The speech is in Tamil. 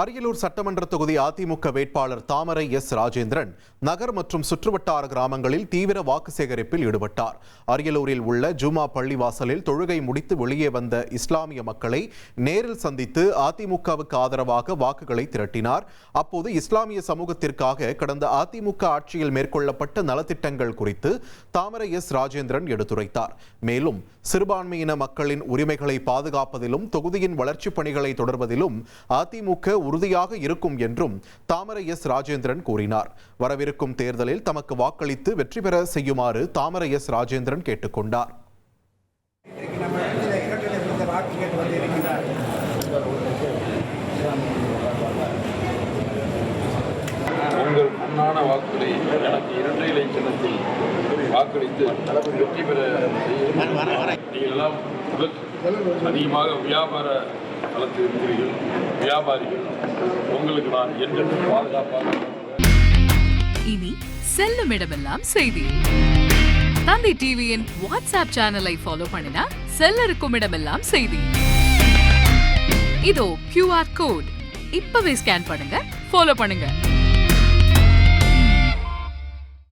அரியலூர் சட்டமன்ற தொகுதி அதிமுக வேட்பாளர் தாமரை எஸ் ராஜேந்திரன் நகர் மற்றும் சுற்றுவட்டார கிராமங்களில் தீவிர வாக்கு சேகரிப்பில் ஈடுபட்டார். அரியலூரில் உள்ள ஜுமா பள்ளிவாசலில் தொழுகை முடித்து வெளியே வந்த இஸ்லாமிய மக்களை நேரில் சந்தித்து அதிமுகவுக்கு ஆதரவாக வாக்குகளை திரட்டினார். அப்போது இஸ்லாமிய சமூகத்திற்காக கடந்த அதிமுக ஆட்சியில் மேற்கொள்ளப்பட்ட நலத்திட்டங்கள் குறித்து தாமரை எஸ் ராஜேந்திரன் எடுத்துரைத்தார். மேலும் சிறுபான்மையின மக்களின் உரிமைகளை பாதுகாப்பதிலும் தொகுதியின் வளர்ச்சிப் பணிகளை தொடர்வதிலும் அதிமுக உறுதியாக இருக்கும் என்றும் தாமரை எஸ் ராஜேந்திரன் கூறினார். வரவிருக்கும் தேர்தலில் தமக்கு வாக்களித்து வெற்றி பெற செய்யுமாறு தாமரை எஸ் ராஜேந்திரன் கேட்டுக்கொண்டார். உங்கள் பொன்னான வாக்குகளை எனக்கு 2 இலை சின்னத்தில் வாக்களித்து வெற்றி பெற நீங்களெல்லாம் அதிகமாக வியாபார களத்தில் இருக்கிறீர்கள். வியாபாரிகள் உங்களுக்கு நான் என்றென்றும் பாதுகாப்பாக. இனி செல்லும் இடமெல்லாம் செய்தி. தந்தை டிவியின் வாட்ஸ்அப் சேனலை ஃபாலோ பண்ணினா செல்ல இருக்கும் இடமெல்லாம் செய்தி. இதோ QR கோட் இப்பவே ஸ்கேன் பண்ணுங்க, ஃபாலோ பண்ணுங்க.